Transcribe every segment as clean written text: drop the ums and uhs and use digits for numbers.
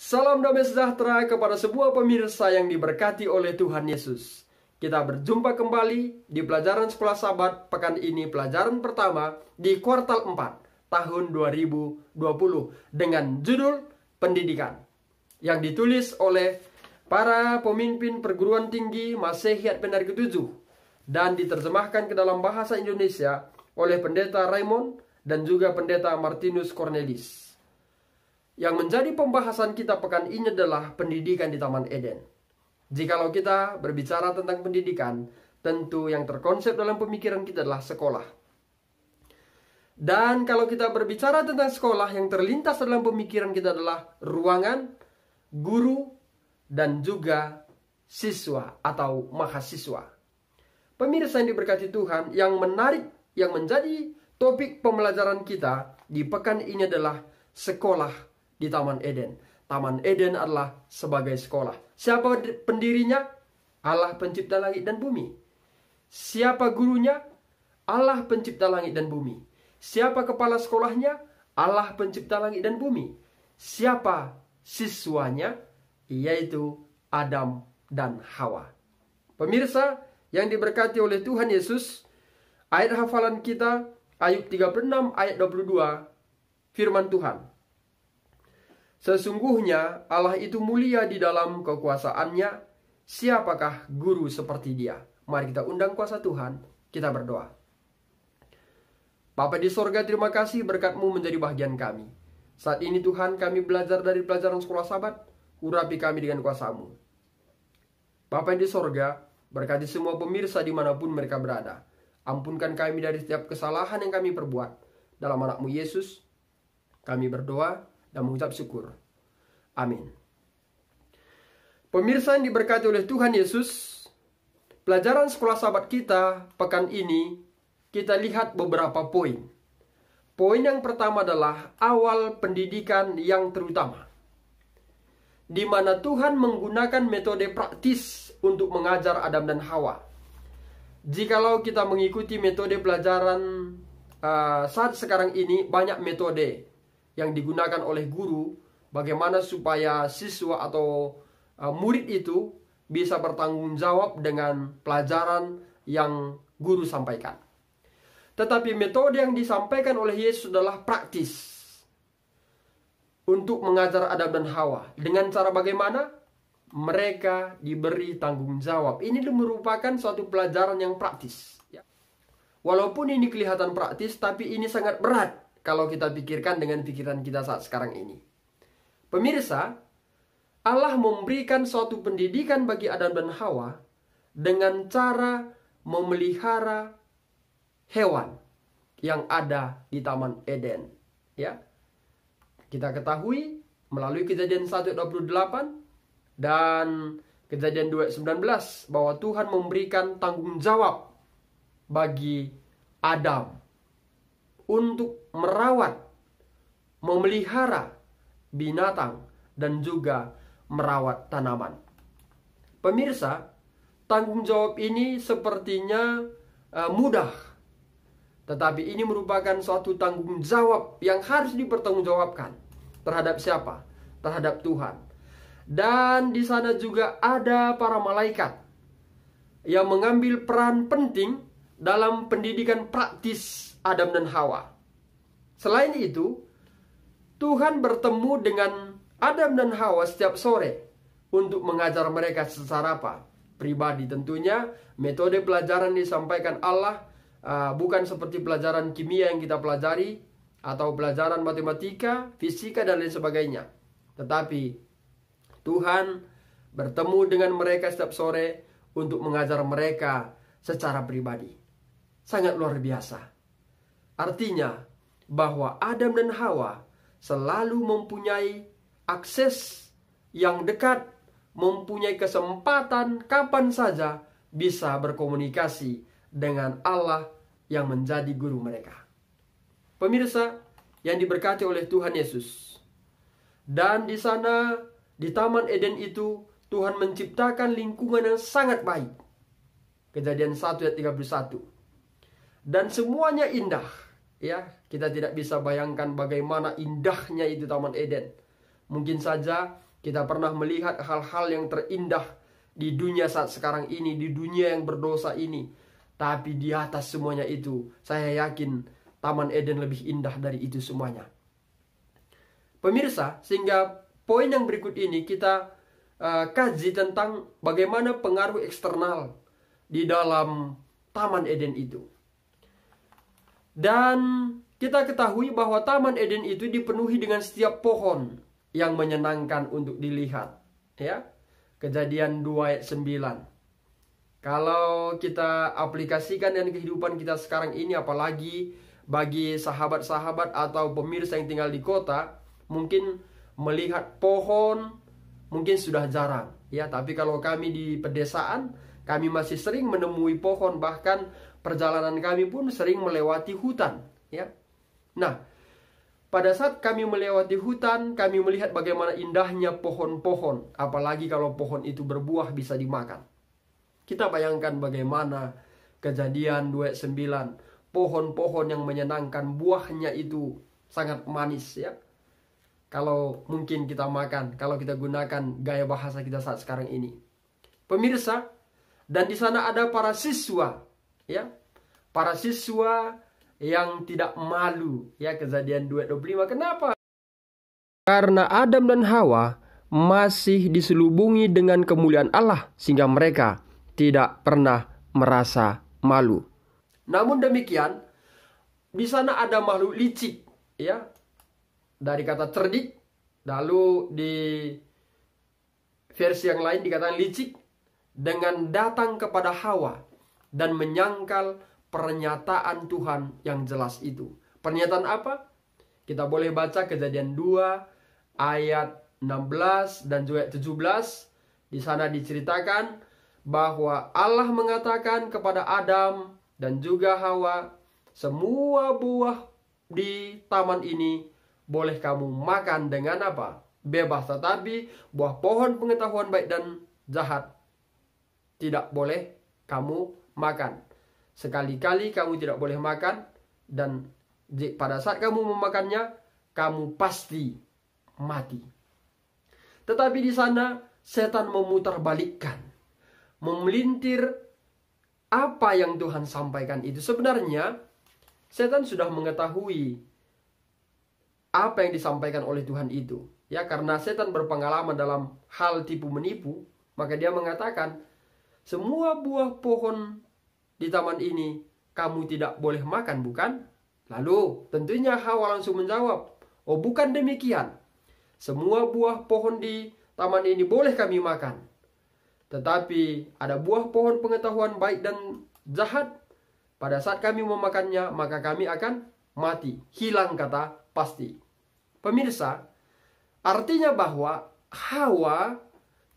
Salam damai sejahtera kepada semua pemirsa yang diberkati oleh Tuhan Yesus. Kita berjumpa kembali di pelajaran Sekolah Sabat pekan ini, pelajaran pertama di kuartal 4 tahun 2020 dengan judul Pendidikan, yang ditulis oleh para pemimpin perguruan tinggi Masehiat Penari ke-7 dan diterjemahkan ke dalam bahasa Indonesia oleh Pendeta Raymond dan juga Pendeta Martinus Cornelis. Yang menjadi pembahasan kita pekan ini adalah pendidikan di Taman Eden. Jikalau kita berbicara tentang pendidikan, tentu yang terkonsep dalam pemikiran kita adalah sekolah. Dan kalau kita berbicara tentang sekolah, yang terlintas dalam pemikiran kita adalah ruangan, guru, dan juga siswa atau mahasiswa. Pemirsa yang diberkati Tuhan, yang menarik, yang menjadi topik pembelajaran kita di pekan ini adalah sekolah di Taman Eden. Taman Eden adalah sebagai sekolah. Siapa pendirinya? Allah pencipta langit dan bumi. Siapa gurunya? Allah pencipta langit dan bumi. Siapa kepala sekolahnya? Allah pencipta langit dan bumi. Siapa siswanya? Yaitu Adam dan Hawa. Pemirsa yang diberkati oleh Tuhan Yesus, ayat hafalan kita Ayub 36 ayat 22, firman Tuhan. Sesungguhnya Allah itu mulia di dalam kekuasaannya. Siapakah guru seperti dia? Mari kita undang kuasa Tuhan. Kita berdoa. Bapa di sorga, terima kasih berkat-Mu menjadi bagian kami. Saat ini Tuhan, kami belajar dari pelajaran Sekolah Sabat. Urapi kami dengan kuasa-Mu. Bapa di sorga, berkati semua pemirsa dimanapun mereka berada. Ampunkan kami dari setiap kesalahan yang kami perbuat. Dalam anak-Mu Yesus, kami berdoa dan mengucap syukur. Amin. Pemirsa yang diberkati oleh Tuhan Yesus, pelajaran Sekolah Sabat kita pekan ini, kita lihat beberapa poin. Poin yang pertama adalah awal pendidikan yang terutama, di mana Tuhan menggunakan metode praktis untuk mengajar Adam dan Hawa. Jikalau kita mengikuti metode pelajaran saat sekarang ini, banyak metode yang digunakan oleh guru, bagaimana supaya siswa atau murid itu bisa bertanggung jawab dengan pelajaran yang guru sampaikan. Tetapi metode yang disampaikan oleh Yesus adalah praktis untuk mengajar Adam dan Hawa. Dengan cara bagaimana? Mereka diberi tanggung jawab. Ini merupakan suatu pelajaran yang praktis. Walaupun ini kelihatan praktis, tapi ini sangat berat kalau kita pikirkan dengan pikiran kita saat sekarang ini. Pemirsa, Allah memberikan suatu pendidikan bagi Adam dan Hawa dengan cara memelihara hewan yang ada di Taman Eden. Ya, kita ketahui melalui Kejadian 1:28 dan Kejadian 2:19 bahwa Tuhan memberikan tanggung jawab bagi Adam untuk merawat, memelihara binatang, dan juga merawat tanaman. Pemirsa, tanggung jawab ini sepertinya mudah. Tetapi ini merupakan suatu tanggung jawab yang harus dipertanggungjawabkan. Terhadap siapa? Terhadap Tuhan. Dan di sana juga ada para malaikat yang mengambil peran penting dalam pendidikan praktis Adam dan Hawa. Selain itu, Tuhan bertemu dengan Adam dan Hawa setiap sore untuk mengajar mereka secara apa? Pribadi tentunya. Metode pelajaran disampaikan Allah bukan seperti pelajaran kimia yang kita pelajari atau pelajaran matematika, fisika, dan lain sebagainya. Tetapi Tuhan bertemu dengan mereka setiap sore untuk mengajar mereka secara pribadi. Sangat luar biasa. Artinya bahwa Adam dan Hawa selalu mempunyai akses yang dekat, mempunyai kesempatan kapan saja bisa berkomunikasi dengan Allah yang menjadi guru mereka. Pemirsa yang diberkati oleh Tuhan Yesus. Dan di sana, di Taman Eden itu, Tuhan menciptakan lingkungan yang sangat baik. Kejadian 1 ayat 31. Dan semuanya indah. Ya, kita tidak bisa bayangkan bagaimana indahnya itu Taman Eden. Mungkin saja Kita pernah melihat hal-hal yang terindah di dunia saat sekarang ini, di dunia yang berdosa ini. Tapi di atas semuanya itu, saya yakin Taman Eden lebih indah dari itu semuanya. Pemirsa, sehingga poin yang berikut ini kita kaji tentang bagaimana pengaruh eksternal di dalam Taman Eden itu. Dan kita ketahui bahwa Taman Eden itu dipenuhi dengan setiap pohon yang menyenangkan untuk dilihat. Ya, Kejadian 2 ayat 9. Kalau kita aplikasikan dengan kehidupan kita sekarang ini, apalagi bagi sahabat-sahabat atau pemirsa yang tinggal di kota, mungkin melihat pohon mungkin sudah jarang. Ya, tapi kalau kami di pedesaan, kami masih sering menemui pohon, bahkan perjalanan kami pun sering melewati hutan. Ya, nah, pada saat kami melewati hutan, kami melihat bagaimana indahnya pohon-pohon. Apalagi kalau pohon itu berbuah bisa dimakan. Kita bayangkan bagaimana Kejadian 2:9. Pohon-pohon yang menyenangkan, buahnya itu sangat manis ya. Kalau mungkin kita makan, kalau kita gunakan gaya bahasa kita saat sekarang ini. Pemirsa, dan di sana ada para siswa. Ya, para siswa yang tidak malu, ya. Kejadian 2:25. Kenapa? Karena Adam dan Hawa masih diselubungi dengan kemuliaan Allah, sehingga mereka tidak pernah merasa malu. Namun demikian, di sana ada makhluk licik, ya. Dari kata cerdik, lalu di versi yang lain dikatakan licik, dengan datang kepada Hawa dan menyangkal pernyataan Tuhan yang jelas itu. Pernyataan apa? Kita boleh baca Kejadian 2 ayat 16 dan juga 17. Di sana diceritakan bahwa Allah mengatakan kepada Adam dan juga Hawa, semua buah di taman ini boleh kamu makan dengan apa? Bebas, tetapi buah pohon pengetahuan baik dan jahat tidak boleh kamu makan. Sekali-kali kamu tidak boleh makan, dan pada saat kamu memakannya, kamu pasti mati. Tetapi di sana setan memutarbalikkan, memelintir apa yang Tuhan sampaikan itu. Sebenarnya setan sudah mengetahui apa yang disampaikan oleh Tuhan itu. Ya, karena setan berpengalaman dalam hal tipu menipu, maka dia mengatakan, semua buah pohon di taman ini kamu tidak boleh makan, bukan? Lalu tentunya Hawa langsung menjawab, oh bukan demikian. Semua buah pohon di taman ini boleh kami makan. Tetapi ada buah pohon pengetahuan baik dan jahat. Pada saat kami memakannya, maka kami akan mati. Hilang kata pasti. Pemirsa, artinya bahwa Hawa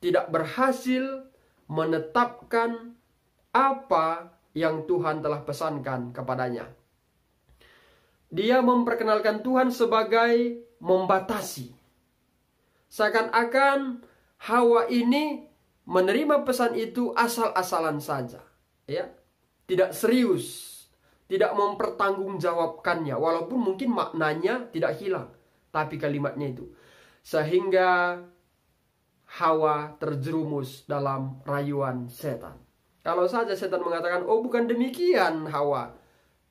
tidak berhasil menetapkan apa yang Tuhan telah pesankan kepadanya. Dia memperkenalkan Tuhan sebagai membatasi. Seakan-akan Hawa ini menerima pesan itu asal-asalan saja, ya. Tidak serius, tidak mempertanggungjawabkannya, walaupun mungkin maknanya tidak hilang, tapi kalimatnya itu. Sehingga Hawa terjerumus dalam rayuan setan. Kalau saja setan mengatakan, oh bukan demikian Hawa,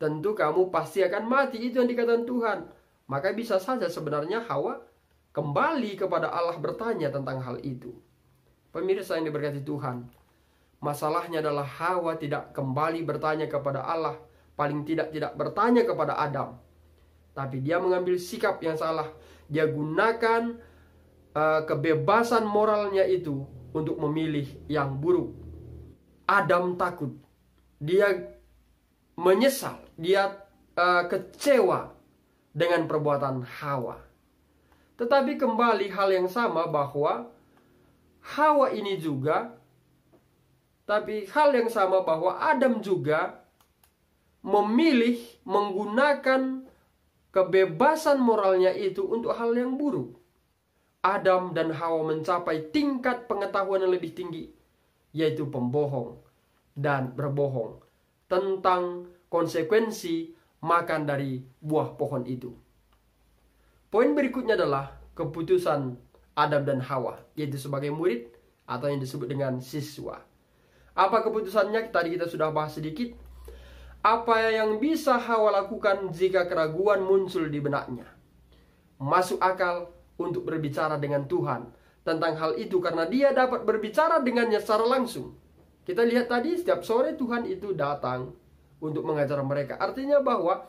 tentu kamu pasti akan mati, itu yang dikatakan Tuhan. Maka bisa saja sebenarnya Hawa kembali kepada Allah bertanya tentang hal itu. Pemirsa yang diberkati Tuhan, masalahnya adalah Hawa tidak kembali bertanya kepada Allah, paling tidak bertanya kepada Adam. Tapi dia mengambil sikap yang salah. Dia gunakan kebebasan moralnya itu untuk memilih yang buruk. Adam takut, dia menyesal, dia kecewa dengan perbuatan Hawa. Tetapi kembali hal yang sama, bahwa Hawa ini juga, tapi hal yang sama bahwa Adam juga memilih menggunakan kebebasan moralnya itu untuk hal yang buruk. Adam dan Hawa mencapai tingkat pengetahuan yang lebih tinggi, yaitu pembohong dan berbohong tentang konsekuensi makan dari buah pohon itu. Poin berikutnya adalah keputusan Adam dan Hawa, yaitu sebagai murid atau yang disebut dengan siswa. Apa keputusannya? Tadi kita sudah bahas sedikit. Apa yang bisa Hawa lakukan jika keraguan muncul di benaknya? Masuk akal untuk berbicara dengan Tuhan tentang hal itu karena dia dapat berbicara dengannya secara langsung. Kita lihat tadi setiap sore Tuhan itu datang untuk mengajar mereka. Artinya bahwa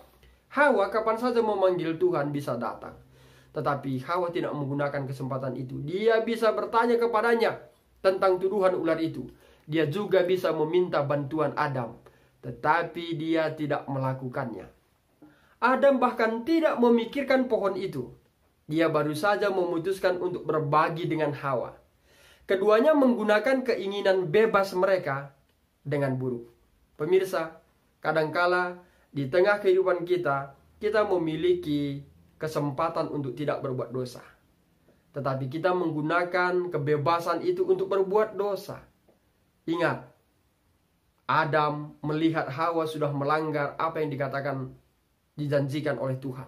Hawa kapan saja memanggil Tuhan bisa datang. Tetapi Hawa tidak menggunakan kesempatan itu. Dia bisa bertanya kepadanya tentang tuduhan ular itu. Dia juga bisa meminta bantuan Adam. Tetapi dia tidak melakukannya. Adam bahkan tidak memikirkan pohon itu. Dia baru saja memutuskan untuk berbagi dengan Hawa. Keduanya menggunakan keinginan bebas mereka dengan buruk. Pemirsa, kadangkala di tengah kehidupan kita, kita memiliki kesempatan untuk tidak berbuat dosa. Tetapi kita menggunakan kebebasan itu untuk berbuat dosa. Ingat, Adam melihat Hawa sudah melanggar apa yang dikatakan dijanjikan oleh Tuhan.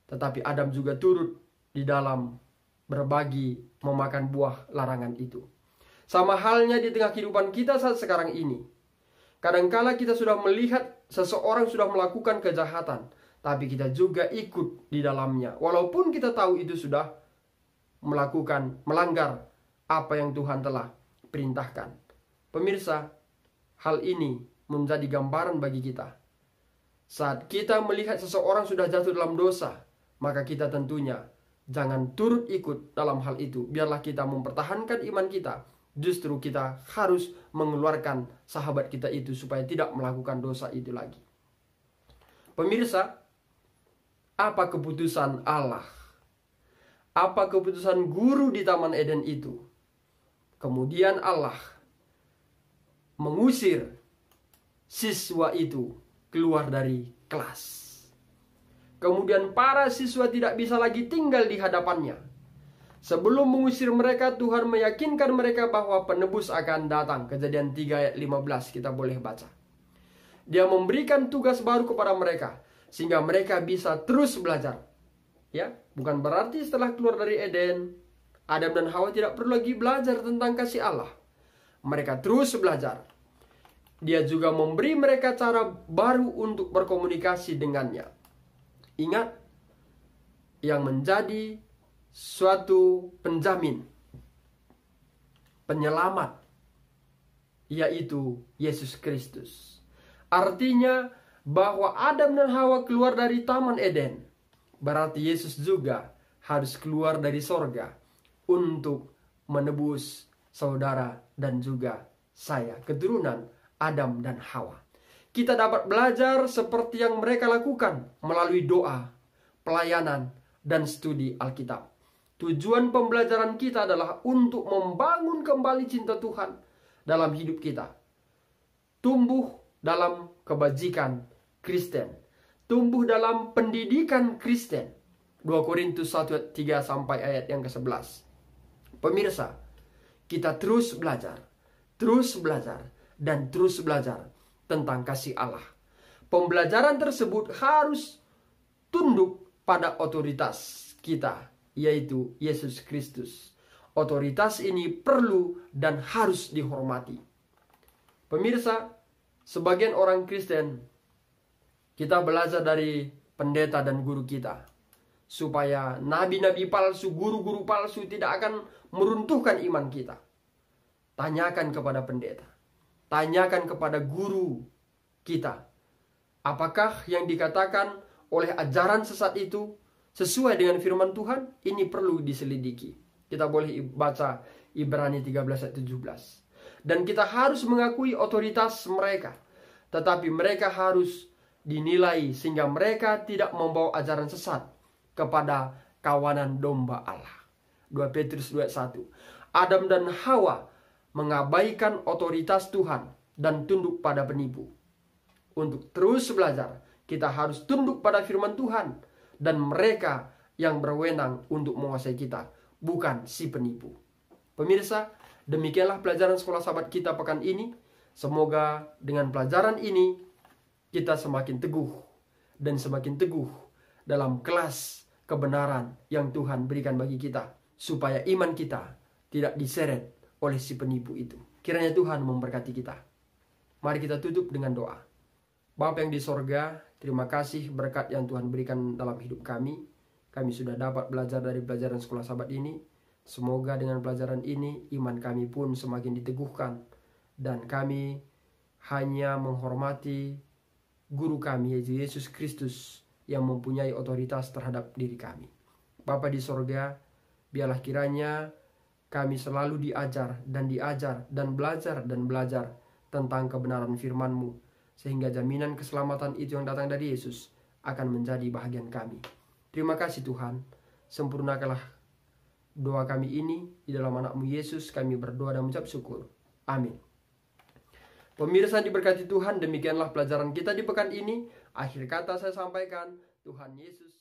Tetapi Adam juga turut di dalam berbagi memakan buah larangan itu. Sama halnya di tengah kehidupan kita saat sekarang ini. Kadangkala kita sudah melihat seseorang sudah melakukan kejahatan, tapi kita juga ikut di dalamnya. Walaupun kita tahu itu sudah melanggar apa yang Tuhan telah perintahkan. Pemirsa, hal ini menjadi gambaran bagi kita. Saat kita melihat seseorang sudah jatuh dalam dosa, maka kita tentunya jangan turut ikut dalam hal itu. Biarlah kita mempertahankan iman kita. Justru kita harus mengeluarkan sahabat kita itu supaya tidak melakukan dosa itu lagi. Pemirsa, apa keputusan Allah? Apa keputusan guru di Taman Eden itu? Kemudian Allah mengusir siswa itu keluar dari kelas. Kemudian para siswa tidak bisa lagi tinggal di hadapannya. Sebelum mengusir mereka, Tuhan meyakinkan mereka bahwa penebus akan datang. Kejadian 3 ayat 15 kita boleh baca. Dia memberikan tugas baru kepada mereka sehingga mereka bisa terus belajar. Ya, bukan berarti setelah keluar dari Eden, Adam dan Hawa tidak perlu lagi belajar tentang kasih Allah. Mereka terus belajar. Dia juga memberi mereka cara baru untuk berkomunikasi dengannya. Ingat, yang menjadi suatu penjamin, penyelamat, yaitu Yesus Kristus. Artinya bahwa Adam dan Hawa keluar dari Taman Eden, berarti Yesus juga harus keluar dari sorga untuk menebus saudara dan juga saya, keturunan Adam dan Hawa. Kita dapat belajar seperti yang mereka lakukan melalui doa, pelayanan, dan studi Alkitab. Tujuan pembelajaran kita adalah untuk membangun kembali cinta Tuhan dalam hidup kita. Tumbuh dalam kebajikan Kristen. Tumbuh dalam pendidikan Kristen. 2 Korintus 1 ayat 3 sampai ayat yang ke-11. Pemirsa, kita terus belajar, dan terus belajar tentang kasih Allah. Pembelajaran tersebut harus tunduk pada otoritas kita, yaitu Yesus Kristus. Otoritas ini perlu dan harus dihormati. Pemirsa, sebagian orang Kristen, kita belajar dari pendeta dan guru kita, supaya nabi-nabi palsu, guru-guru palsu tidak akan meruntuhkan iman kita. Tanyakan kepada pendeta, tanyakan kepada guru kita, apakah yang dikatakan oleh ajaran sesat itu sesuai dengan firman Tuhan? Ini perlu diselidiki. Kita boleh baca Ibrani 13 ayat 17. Dan kita harus mengakui otoritas mereka. Tetapi mereka harus dinilai sehingga mereka tidak membawa ajaran sesat kepada kawanan domba Allah. 2 Petrus 2 ayat 1. Adam dan Hawa mengabaikan otoritas Tuhan dan tunduk pada penipu. Untuk terus belajar, kita harus tunduk pada firman Tuhan. Dan mereka yang berwenang untuk menguasai kita, bukan si penipu. Pemirsa, demikianlah pelajaran sekolah sahabat kita pekan ini. Semoga dengan pelajaran ini kita semakin teguh dan semakin teguh dalam kelas kebenaran yang Tuhan berikan bagi kita. supaya iman kita tidak diseret oleh si penipu itu. Kiranya Tuhan memberkati kita. Mari kita tutup dengan doa. Bapa yang di sorga, terima kasih berkat yang Tuhan berikan dalam hidup kami. Kami sudah dapat belajar dari pelajaran sekolah sahabat ini. Semoga dengan pelajaran ini iman kami pun semakin diteguhkan. Dan kami hanya menghormati guru kami, yaitu Yesus Kristus, yang mempunyai otoritas terhadap diri kami. Bapa di sorga, biarlah kiranya kami selalu diajar dan belajar tentang kebenaran firman-Mu, sehingga jaminan keselamatan itu yang datang dari Yesus akan menjadi bahagian kami. Terima kasih Tuhan, sempurnakanlah doa kami ini, di dalam anak-Mu Yesus kami berdoa dan mengucap syukur. Amin. Pemirsa diberkati Tuhan, demikianlah pelajaran kita di pekan ini. Akhir kata saya sampaikan, Tuhan Yesus